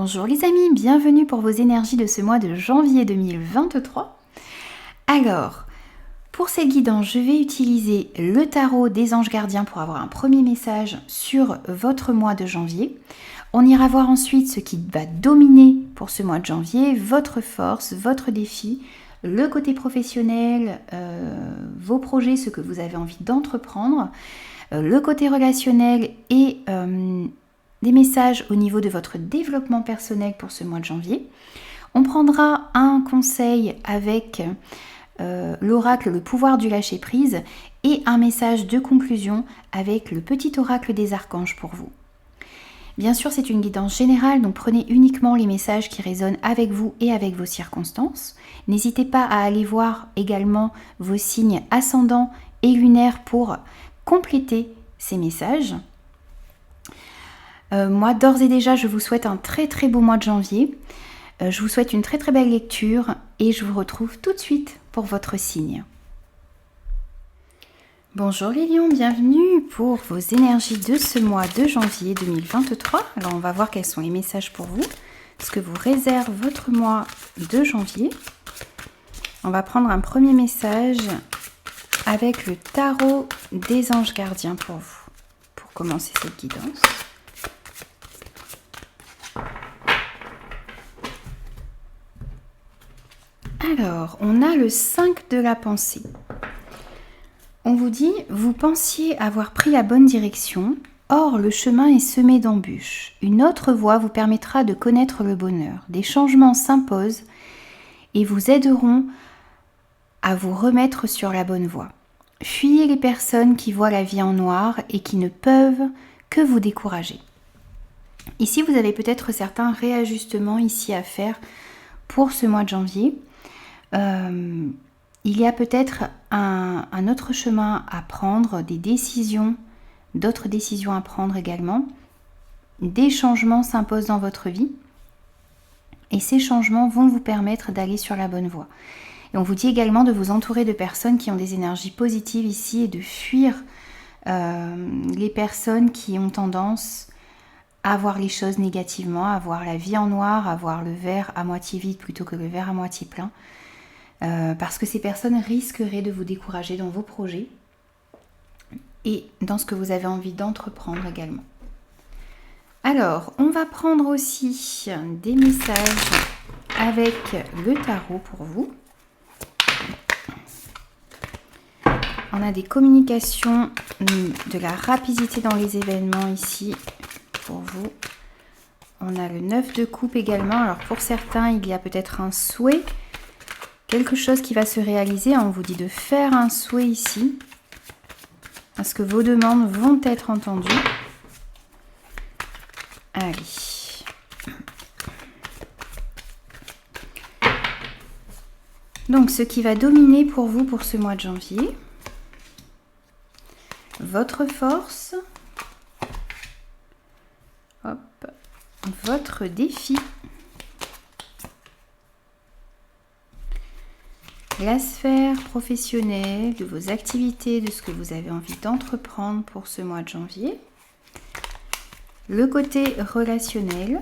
Bonjour les amis, bienvenue pour vos énergies de ce mois de janvier 2023. Alors, pour cette guidance, je vais utiliser le tarot des anges gardiens pour avoir un premier message sur votre mois de janvier. On ira voir ensuite ce qui va dominer pour ce mois de janvier, votre force, votre défi, le côté professionnel, vos projets, ce que vous avez envie d'entreprendre, le côté relationnel et des messages au niveau de votre développement personnel pour ce mois de janvier. On prendra un conseil avec l'oracle, le pouvoir du lâcher-prise, et un message de conclusion avec le petit oracle des archanges pour vous. Bien sûr, c'est une guidance générale, donc prenez uniquement les messages qui résonnent avec vous et avec vos circonstances. N'hésitez pas à aller voir également vos signes ascendants et lunaires pour compléter ces messages. Moi, d'ores et déjà, je vous souhaite un très très beau mois de janvier. Je vous souhaite une très très belle lecture et je vous retrouve tout de suite pour votre signe. Bonjour les lions, bienvenue pour vos énergies de ce mois de janvier 2023. Alors on va voir quels sont les messages pour vous, ce que vous réserve votre mois de janvier. On va prendre un premier message avec le tarot des anges gardiens pour vous, pour commencer cette guidance. Alors, on a le 5 de la pensée. On vous dit, vous pensiez avoir pris la bonne direction, or le chemin est semé d'embûches. Une autre voie vous permettra de connaître le bonheur. Des changements s'imposent et vous aideront à vous remettre sur la bonne voie. Fuyez les personnes qui voient la vie en noir et qui ne peuvent que vous décourager. Ici, vous avez peut-être certains réajustements ici à faire pour ce mois de janvier. Il y a peut-être un autre chemin à prendre, d'autres décisions à prendre également. Des changements s'imposent dans votre vie et ces changements vont vous permettre d'aller sur la bonne voie. Et on vous dit également de vous entourer de personnes qui ont des énergies positives ici et de fuir les personnes qui ont tendance à voir les choses négativement, à voir la vie en noir, à voir le verre à moitié vide plutôt que le verre à moitié plein. Parce que ces personnes risqueraient de vous décourager dans vos projets et dans ce que vous avez envie d'entreprendre également. Alors, on va prendre aussi des messages avec le tarot pour vous. On a des communications, de la rapidité dans les événements ici pour vous. On a le 9 de coupe également. Alors pour certains, il y a peut-être un souhait. Quelque chose qui va se réaliser, on vous dit de faire un souhait ici, parce que vos demandes vont être entendues. Allez. Donc ce qui va dominer pour vous pour ce mois de janvier, votre force, hop, votre défi, la sphère professionnelle, de vos activités, de ce que vous avez envie d'entreprendre pour ce mois de janvier. Le côté relationnel.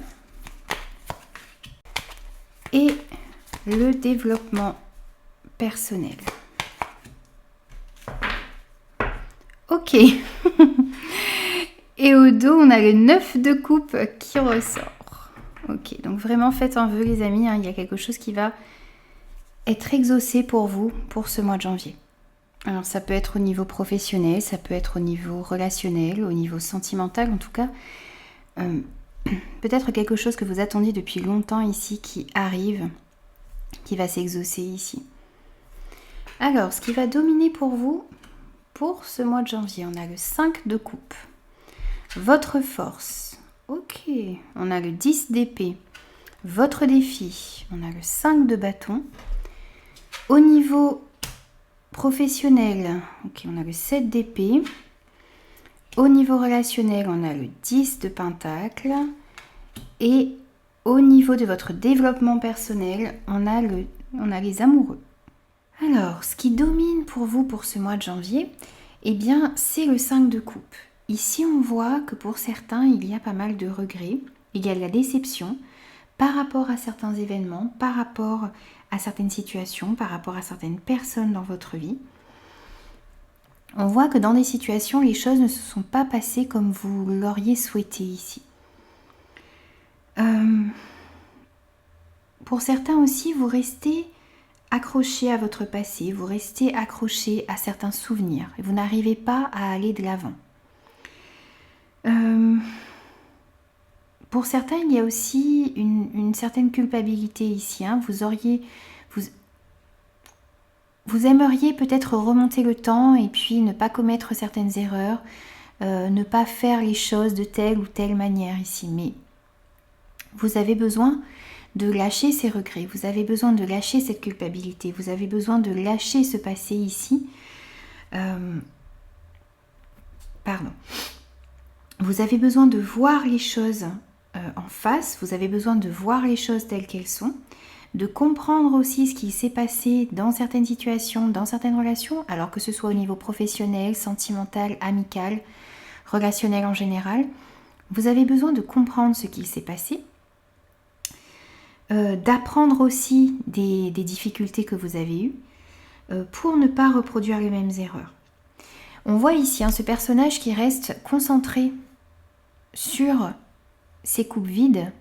Et le développement personnel. Ok. Et au dos, on a le 9 de coupe qui ressort. Ok, donc vraiment faites un vœu les amis, hein, il y a quelque chose qui va être exaucé pour vous pour ce mois de janvier. Alors ça peut être au niveau professionnel, ça peut être au niveau relationnel, au niveau sentimental en tout cas. Peut-être quelque chose que vous attendiez depuis longtemps ici qui arrive, qui va s'exaucer ici. Alors ce qui va dominer pour vous pour ce mois de janvier, on a le 5 de coupe. Votre force, ok, on a le 10 d'épée. Votre défi, on a le 5 de bâton. Au niveau professionnel, ok, on a le 7 d'épée. Au niveau relationnel, on a le 10 de pentacle. Et au niveau de votre développement personnel, on a les amoureux. Alors, ce qui domine pour vous pour ce mois de janvier, eh bien, c'est le 5 de coupe. Ici, on voit que pour certains, il y a pas mal de regrets. Il y a de la déception. par rapport à certains événements, par rapport à certaines situations, par rapport à certaines personnes dans votre vie. On voit que dans des situations, les choses ne se sont pas passées comme vous l'auriez souhaité ici. Pour certains aussi, vous restez accroché à votre passé, vous restez accroché à certains souvenirs et vous n'arrivez pas à aller de l'avant. Pour certains, il y a aussi une certaine culpabilité ici. Vous aimeriez peut-être remonter le temps et puis ne pas commettre certaines erreurs, ne pas faire les choses de telle ou telle manière ici. Mais vous avez besoin de lâcher ces regrets, vous avez besoin de lâcher cette culpabilité, vous avez besoin de lâcher ce passé ici. Vous avez besoin de voir les choses en face, vous avez besoin de voir les choses telles qu'elles sont, de comprendre aussi ce qui s'est passé dans certaines situations, dans certaines relations, alors que ce soit au niveau professionnel, sentimental, amical, relationnel en général. Vous avez besoin de comprendre ce qui s'est passé, d'apprendre aussi des difficultés que vous avez eues pour ne pas reproduire les mêmes erreurs. On voit ici ce personnage qui reste concentré sur ses coupes vides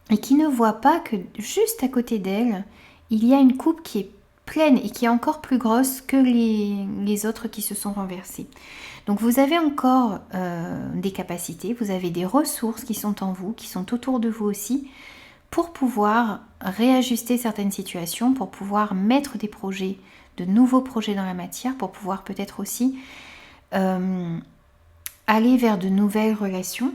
et qui ne voit pas que juste à côté d'elle, il y a une coupe qui est pleine et qui est encore plus grosse que les autres qui se sont renversées. Donc vous avez encore des capacités, vous avez des ressources qui sont en vous, qui sont autour de vous aussi, pour pouvoir réajuster certaines situations, pour pouvoir mettre des projets, de nouveaux projets dans la matière, pour pouvoir peut-être aussi aller vers de nouvelles relations.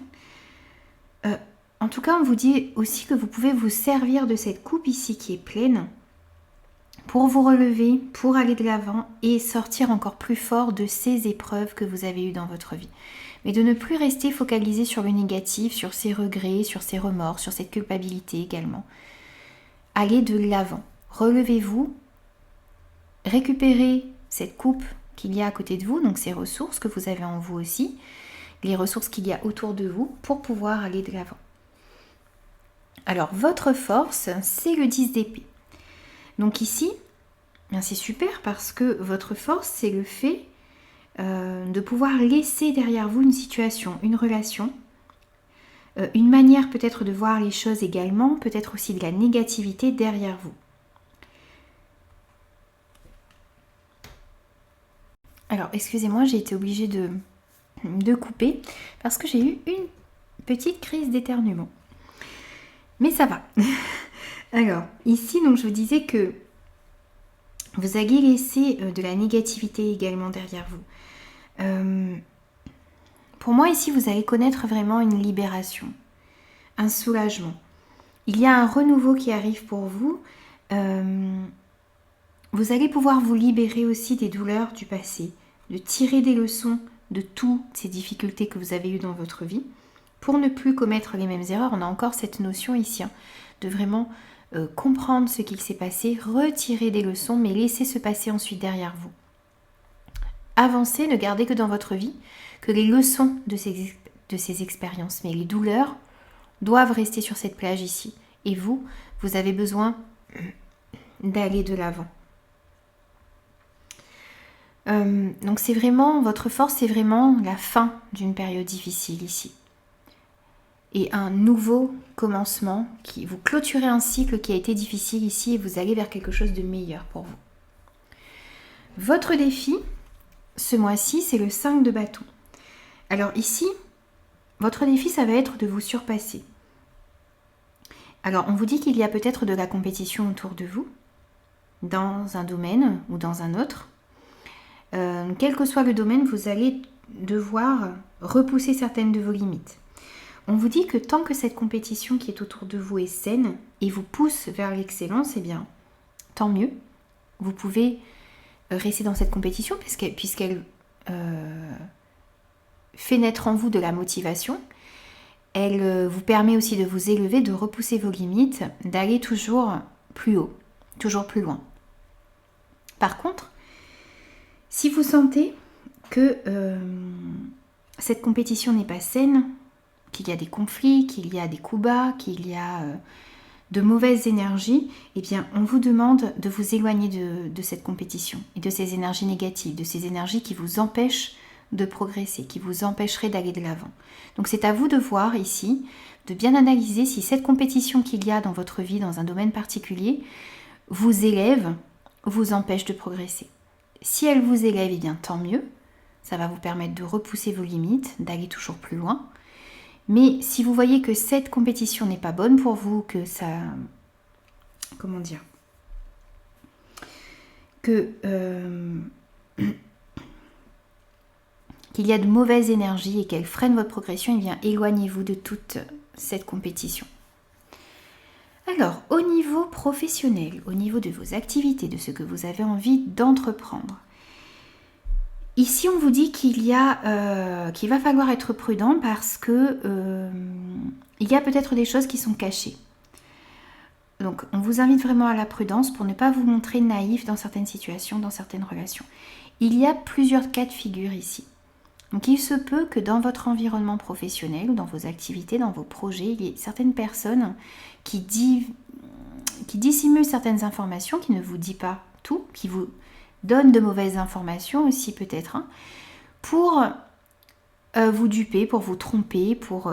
En tout cas, on vous dit aussi que vous pouvez vous servir de cette coupe ici qui est pleine pour vous relever, pour aller de l'avant et sortir encore plus fort de ces épreuves que vous avez eues dans votre vie. Mais de ne plus rester focalisé sur le négatif, sur ces regrets, sur ces remords, sur cette culpabilité également. Allez de l'avant. Relevez-vous, récupérez cette coupe qu'il y a à côté de vous, donc ces ressources que vous avez en vous aussi, les ressources qu'il y a autour de vous pour pouvoir aller de l'avant. Alors, votre force, c'est le 10 d'épée. Donc ici, c'est super parce que votre force, c'est le fait de pouvoir laisser derrière vous une situation, une relation, une manière peut-être de voir les choses également, peut-être aussi de la négativité derrière vous. Alors, excusez-moi, j'ai été obligée de couper parce que j'ai eu une petite crise d'éternuement. Mais ça va. Alors, ici, donc, je vous disais que vous alliez laisser de la négativité également derrière vous. Pour moi, ici, vous allez connaître vraiment une libération, un soulagement. Il y a un renouveau qui arrive pour vous. Vous allez pouvoir vous libérer aussi des douleurs du passé, de tirer des leçons de toutes ces difficultés que vous avez eues dans votre vie, pour ne plus commettre les mêmes erreurs. On a encore cette notion ici, de vraiment comprendre ce qui s'est passé, retirer des leçons, mais laisser se passer ensuite derrière vous. Avancez, ne gardez que dans votre vie que les leçons de ces expériences, mais les douleurs doivent rester sur cette plage ici. Et vous avez besoin d'aller de l'avant. Donc c'est vraiment, votre force, c'est vraiment la fin d'une période difficile ici. Et un nouveau commencement, vous clôturez un cycle qui a été difficile ici et vous allez vers quelque chose de meilleur pour vous. Votre défi, ce mois-ci, c'est le 5 de bâton. Alors ici, votre défi, ça va être de vous surpasser. Alors, on vous dit qu'il y a peut-être de la compétition autour de vous, dans un domaine ou dans un autre. Quel que soit le domaine, vous allez devoir repousser certaines de vos limites. On vous dit que tant que cette compétition qui est autour de vous est saine et vous pousse vers l'excellence, eh bien, tant mieux. Vous pouvez rester dans cette compétition puisqu'elle fait naître en vous de la motivation. Elle vous permet aussi de vous élever, de repousser vos limites, d'aller toujours plus haut, toujours plus loin. Par contre, si vous sentez que cette compétition n'est pas saine, qu'il y a des conflits, qu'il y a des coups bas, qu'il y a de mauvaises énergies, eh bien on vous demande de vous éloigner de cette compétition et de ces énergies négatives, de ces énergies qui vous empêchent de progresser, qui vous empêcheraient d'aller de l'avant. Donc c'est à vous de voir ici, de bien analyser si cette compétition qu'il y a dans votre vie, dans un domaine particulier, vous élève, vous empêche de progresser. Si elle vous élève, eh bien tant mieux, ça va vous permettre de repousser vos limites, d'aller toujours plus loin. Mais si vous voyez que cette compétition n'est pas bonne pour vous, que ça... Comment dire ? Qu'il y a de mauvaises énergies et qu'elle freine votre progression, eh bien éloignez-vous de toute cette compétition. Alors, au niveau professionnel, au niveau de vos activités, de ce que vous avez envie d'entreprendre, ici on vous dit qu'il va falloir être prudent parce que il y a peut-être des choses qui sont cachées. Donc on vous invite vraiment à la prudence pour ne pas vous montrer naïf dans certaines situations, dans certaines relations. Il y a plusieurs cas de figure ici. Donc il se peut que dans votre environnement professionnel, ou dans vos activités, dans vos projets, il y ait certaines personnes qui dissimulent certaines informations, qui ne vous disent pas tout, qui vous donnent de mauvaises informations aussi peut-être, pour vous duper, pour vous tromper, pour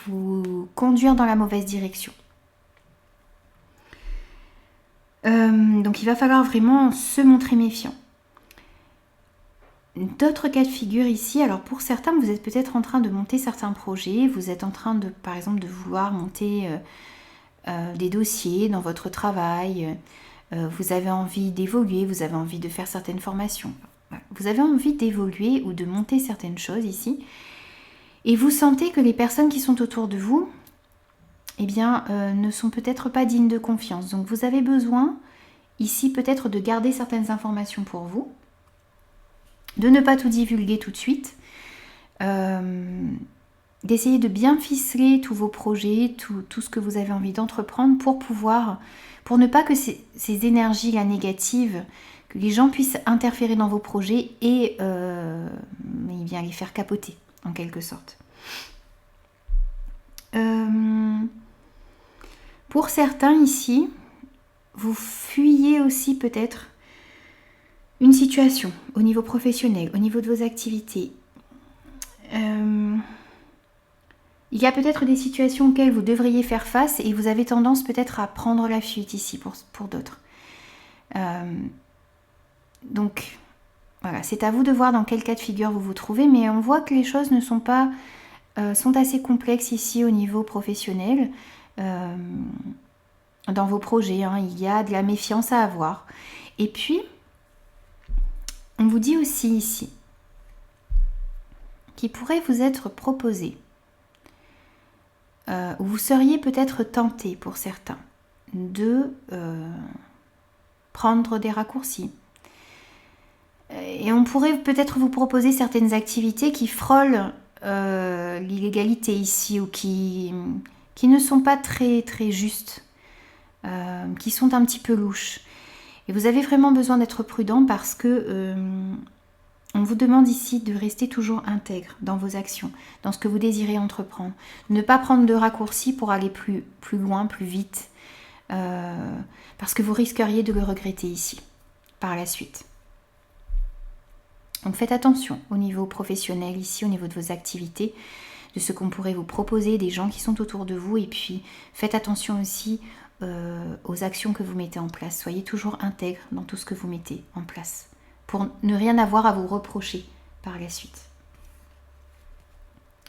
vous conduire dans la mauvaise direction. Donc il va falloir vraiment se montrer méfiant. D'autres cas de figure ici, alors pour certains, vous êtes peut-être en train de monter certains projets, vous êtes en train de, par exemple, de vouloir monter des dossiers dans votre travail, vous avez envie d'évoluer, vous avez envie de faire certaines formations. Voilà. Vous avez envie d'évoluer ou de monter certaines choses ici, et vous sentez que les personnes qui sont autour de vous, eh bien, ne sont peut-être pas dignes de confiance. Donc vous avez besoin ici peut-être de garder certaines informations pour vous, de ne pas tout divulguer tout de suite, d'essayer de bien ficeler tous vos projets, tout ce que vous avez envie d'entreprendre pour ne pas que ces énergies-là négatives, que les gens puissent interférer dans vos projets et bien les faire capoter en quelque sorte. Pour certains ici, vous fuyez aussi peut-être une situation au niveau professionnel, au niveau de vos activités. Il y a peut-être des situations auxquelles vous devriez faire face et vous avez tendance peut-être à prendre la fuite ici pour d'autres. Donc voilà, c'est à vous de voir dans quel cas de figure vous vous trouvez, mais on voit que les choses ne sont pas sont assez complexes ici au niveau professionnel. Dans vos projets, il y a de la méfiance à avoir. Et puis, on vous dit aussi ici qu'il pourrait vous être proposé, ou vous seriez peut-être tenté pour certains, de prendre des raccourcis. Et on pourrait peut-être vous proposer certaines activités qui frôlent l'illégalité ici, ou qui ne sont pas très, très justes, qui sont un petit peu louches. Et vous avez vraiment besoin d'être prudent parce que on vous demande ici de rester toujours intègre dans vos actions, dans ce que vous désirez entreprendre. Ne pas prendre de raccourcis pour aller plus loin, plus vite, parce que vous risqueriez de le regretter ici, par la suite. Donc faites attention au niveau professionnel ici, au niveau de vos activités, de ce qu'on pourrait vous proposer, des gens qui sont autour de vous, et puis faites attention aussi aux actions que vous mettez en place. Soyez toujours intègre dans tout ce que vous mettez en place, pour ne rien avoir à vous reprocher par la suite.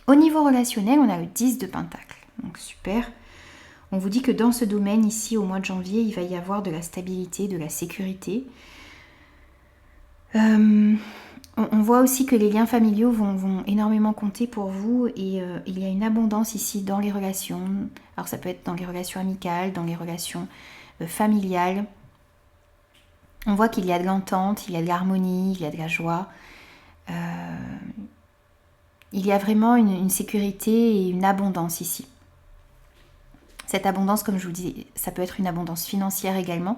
Au niveau relationnel, on a le 10 de Pentacle. Donc super. On vous dit que dans ce domaine, ici, au mois de janvier, il va y avoir de la stabilité, de la sécurité. On voit aussi que les liens familiaux vont énormément compter pour vous, et il y a une abondance ici dans les relations. Alors ça peut être dans les relations amicales, dans les relations familiales. On voit qu'il y a de l'entente, il y a de l'harmonie, il y a de la joie. Il y a vraiment une sécurité et une abondance ici. Cette abondance, comme je vous dis, ça peut être une abondance financière également,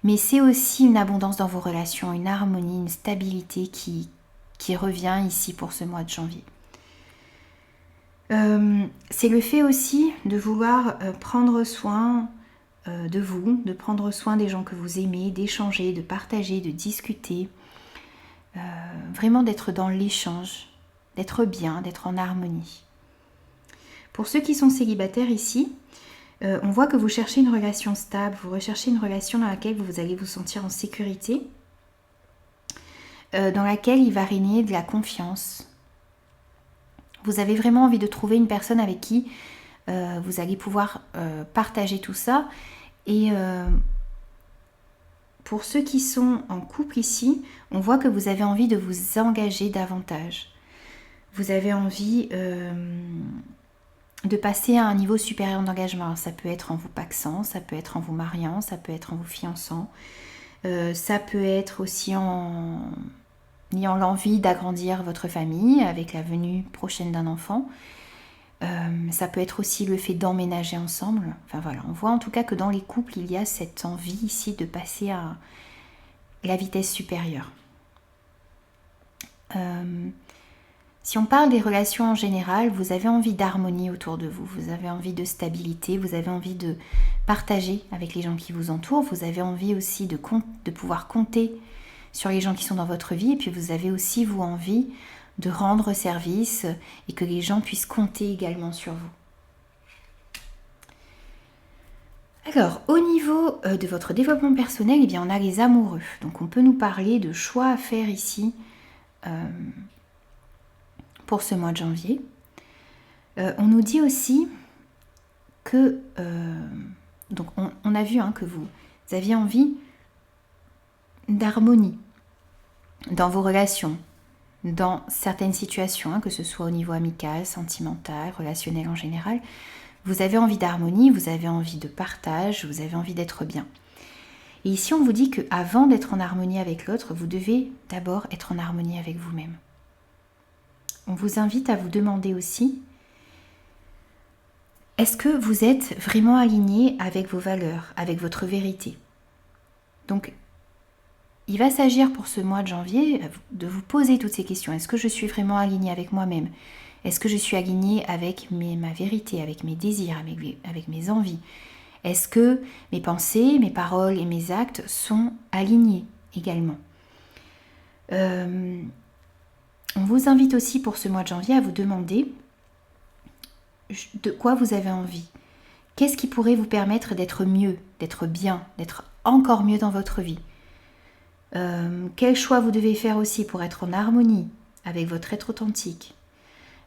mais c'est aussi une abondance dans vos relations, une harmonie, une stabilité qui revient ici pour ce mois de janvier. C'est le fait aussi de vouloir prendre soin de vous, de prendre soin des gens que vous aimez, d'échanger, de partager, de discuter. Vraiment d'être dans l'échange, d'être bien, d'être en harmonie. Pour ceux qui sont célibataires ici, on voit que vous cherchez une relation stable, vous recherchez une relation dans laquelle vous allez vous sentir en sécurité, dans laquelle il va régner de la confiance. Vous avez vraiment envie de trouver une personne avec qui vous allez pouvoir partager tout ça. Et pour ceux qui sont en couple ici, on voit que vous avez envie de vous engager davantage. Vous avez envie de passer à un niveau supérieur d'engagement. Alors, ça peut être en vous pacsant, ça peut être en vous mariant, ça peut être en vous fiançant. Ça peut être aussi en ayant l'envie d'agrandir votre famille avec la venue prochaine d'un enfant. Ça peut être aussi le fait d'emménager ensemble. Enfin voilà, on voit en tout cas que dans les couples, il y a cette envie ici de passer à la vitesse supérieure. Si on parle des relations en général, vous avez envie d'harmonie autour de vous, vous avez envie de stabilité, vous avez envie de partager avec les gens qui vous entourent, vous avez envie aussi de pouvoir compter sur les gens qui sont dans votre vie, et puis vous avez aussi, vous, envie de rendre service et que les gens puissent compter également sur vous. Alors, au niveau de votre développement personnel, eh bien, on a les amoureux. Donc, on peut nous parler de choix à faire ici pour ce mois de janvier. On nous dit aussi que... donc, on a vu que vous aviez envie d'harmonie dans vos relations, dans certaines situations, que ce soit au niveau amical, sentimental, relationnel en général. Vous avez envie d'harmonie, vous avez envie de partage, vous avez envie d'être bien. Et ici, on vous dit qu'avant d'être en harmonie avec l'autre, vous devez d'abord être en harmonie avec vous-même. On vous invite à vous demander aussi, est-ce que vous êtes vraiment aligné avec vos valeurs, avec votre vérité ? Donc, il va s'agir pour ce mois de janvier de vous poser toutes ces questions. Est-ce que je suis vraiment alignée avec moi-même ? Est-ce que je suis alignée avec ma vérité, avec mes désirs, avec mes envies ? Est-ce que mes pensées, mes paroles et mes actes sont alignés également ? On vous invite aussi pour ce mois de janvier à vous demander de quoi vous avez envie. Qu'est-ce qui pourrait vous permettre d'être mieux, d'être bien, d'être encore mieux dans votre vie ? Quel choix vous devez faire aussi pour être en harmonie avec votre être authentique.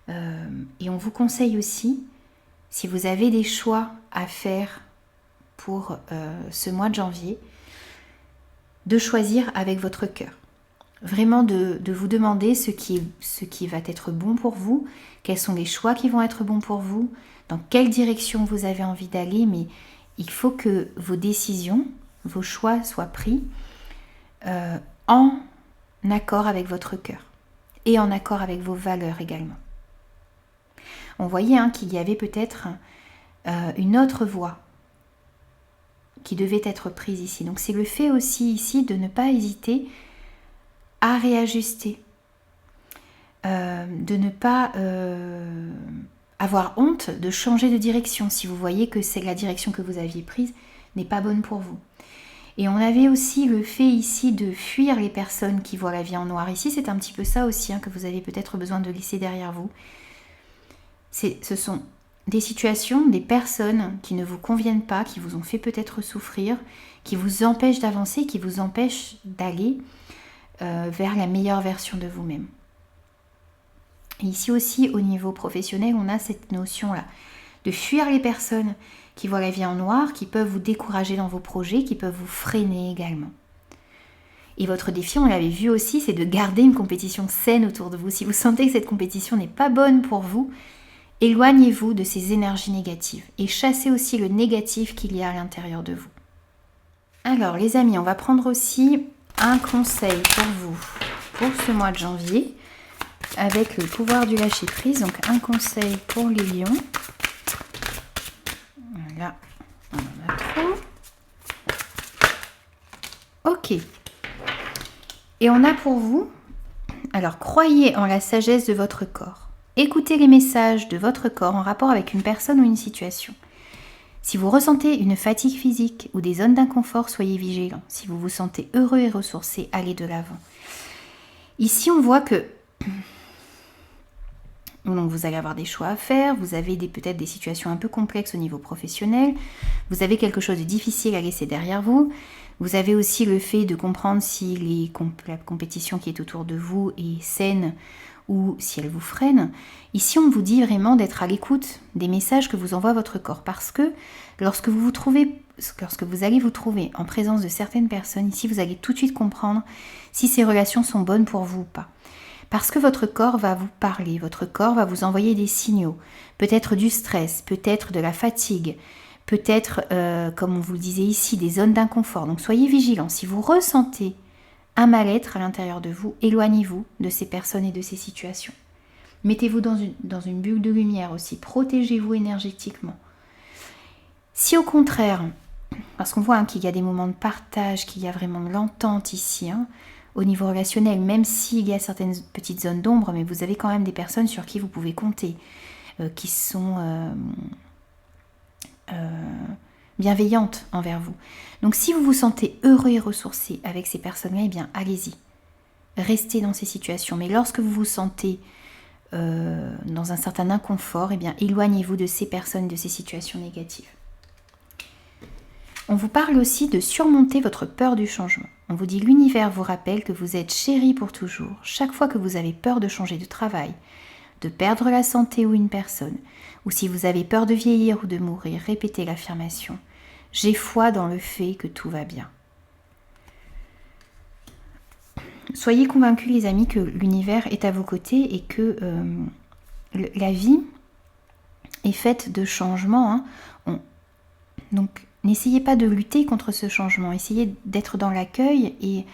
Et on vous conseille aussi, si vous avez des choix à faire pour ce mois de janvier, de choisir avec votre cœur. Vraiment de vous demander ce qui va être bon pour vous, quels sont les choix qui vont être bons pour vous, dans quelle direction vous avez envie d'aller, mais il faut que vos décisions, vos choix soient pris en accord avec votre cœur et en accord avec vos valeurs également. On voyait qu'il y avait peut-être une autre voie qui devait être prise ici. Donc c'est le fait aussi ici de ne pas hésiter à réajuster, de ne pas avoir honte de changer de direction si vous voyez que c'est la direction que vous aviez prise n'est pas bonne pour vous. Et on avait aussi le fait ici de fuir les personnes qui voient la vie en noir. Ici, c'est un petit peu ça aussi que vous avez peut-être besoin de laisser derrière vous. Ce sont des situations, des personnes qui ne vous conviennent pas, qui vous ont fait peut-être souffrir, qui vous empêchent d'avancer, qui vous empêchent d'aller vers la meilleure version de vous-même. Et ici aussi, au niveau professionnel, on a cette notion-là de fuir les personnes qui voient la vie en noir, qui peuvent vous décourager dans vos projets, qui peuvent vous freiner également. Et votre défi, on l'avait vu aussi, c'est de garder une compétition saine autour de vous. Si vous sentez que cette compétition n'est pas bonne pour vous, éloignez-vous de ces énergies négatives et chassez aussi le négatif qu'il y a à l'intérieur de vous. Alors les amis, on va prendre aussi un conseil pour vous pour ce mois de janvier avec le pouvoir du lâcher prise. Donc un conseil pour les lions. Voilà, on en a trop. Ok. Et on a pour vous, alors croyez en la sagesse de votre corps. écoutez les messages de votre corps en rapport avec une personne ou une situation. Si vous ressentez une fatigue physique ou des zones d'inconfort, soyez vigilants. Si vous vous sentez heureux et ressourcé, allez de l'avant. Ici, on voit que donc vous allez avoir des choix à faire, vous avez peut-être des situations un peu complexes au niveau professionnel, vous avez quelque chose de difficile à laisser derrière vous, vous avez aussi le fait de comprendre si la compétition qui est autour de vous est saine ou si elle vous freine. Ici, on vous dit vraiment d'être à l'écoute des messages que vous envoie votre corps, parce que lorsque vous allez vous trouver en présence de certaines personnes, ici vous allez tout de suite comprendre si ces relations sont bonnes pour vous ou pas. Parce que votre corps va vous parler, votre corps va vous envoyer des signaux, peut-être du stress, peut-être de la fatigue, peut-être, comme on vous le disait ici, des zones d'inconfort. Donc soyez vigilants. Si vous ressentez un mal-être à l'intérieur de vous, éloignez-vous de ces personnes et de ces situations. Mettez-vous dans une bulle de lumière aussi, protégez-vous énergétiquement. Si au contraire, parce qu'on voit qu'il y a des moments de partage, qu'il y a vraiment de l'entente ici, au niveau relationnel, même s'il y a certaines petites zones d'ombre, mais vous avez quand même des personnes sur qui vous pouvez compter, qui sont bienveillantes envers vous. Donc si vous vous sentez heureux et ressourcé avec ces personnes-là, eh bien allez-y, restez dans ces situations. Mais lorsque vous vous sentez dans un certain inconfort, eh bien éloignez-vous de ces personnes, de ces situations négatives. On vous parle aussi de surmonter votre peur du changement. On vous dit l'univers vous rappelle que vous êtes chéri pour toujours. Chaque fois que vous avez peur de changer de travail, de perdre la santé ou une personne, ou si vous avez peur de vieillir ou de mourir, répétez l'affirmation « J'ai foi dans le fait que tout va bien ». Soyez convaincus les amis que l'univers est à vos côtés et que la vie est faite de changements. Donc n'essayez pas de lutter contre ce changement, essayez d'être dans l'accueil et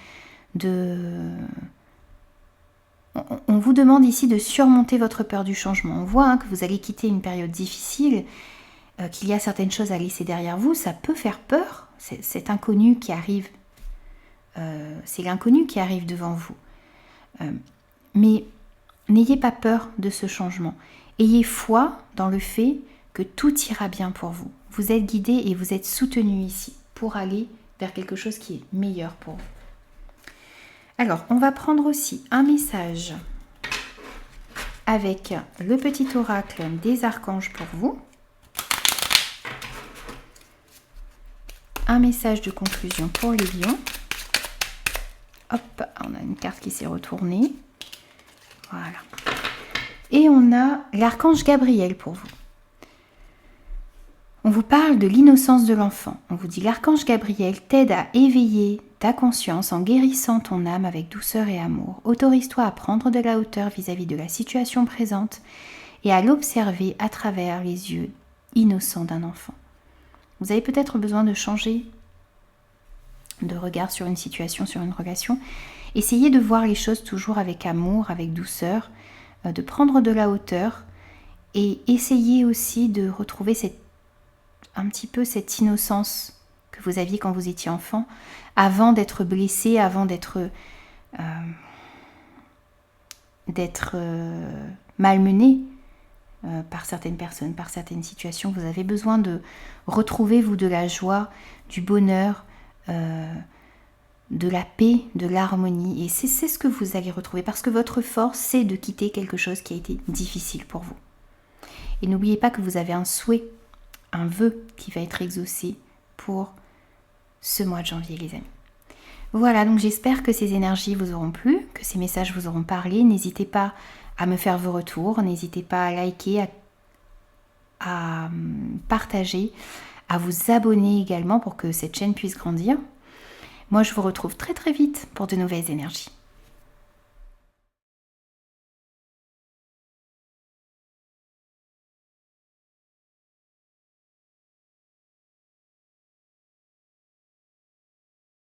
on vous demande ici de surmonter votre peur du changement. On voit que vous allez quitter une période difficile, qu'il y a certaines choses à laisser derrière vous, ça peut faire peur, cet inconnu qui arrive, c'est l'inconnu qui arrive devant vous. Mais n'ayez pas peur de ce changement, ayez foi dans le fait que tout ira bien pour vous. Vous êtes guidé et vous êtes soutenu ici pour aller vers quelque chose qui est meilleur pour vous. Alors, on va prendre aussi un message avec le petit oracle des archanges pour vous. Un message de conclusion pour les lions. Hop, on a une carte qui s'est retournée. Voilà. Et on a l'archange Gabriel pour vous. On vous parle de l'innocence de l'enfant. On vous dit l'archange Gabriel t'aide à éveiller ta conscience en guérissant ton âme avec douceur et amour. Autorise-toi à prendre de la hauteur vis-à-vis de la situation présente et à l'observer à travers les yeux innocents d'un enfant. Vous avez peut-être besoin de changer de regard sur une situation, sur une relation. Essayez de voir les choses toujours avec amour, avec douceur, de prendre de la hauteur et essayez aussi de retrouver un petit peu cette innocence que vous aviez quand vous étiez enfant, avant d'être blessé, avant d'être malmené par certaines personnes, par certaines situations. Vous avez besoin de retrouver, vous, de la joie, du bonheur, de la paix, de l'harmonie. Et c'est ce que vous allez retrouver, parce que votre force, c'est de quitter quelque chose qui a été difficile pour vous. Et n'oubliez pas que vous avez un souhait, un vœu qui va être exaucé pour ce mois de janvier, les amis. Voilà, donc j'espère que ces énergies vous auront plu, que ces messages vous auront parlé. N'hésitez pas à me faire vos retours, n'hésitez pas à liker, à partager, à vous abonner également pour que cette chaîne puisse grandir. Moi, je vous retrouve très très vite pour de nouvelles énergies.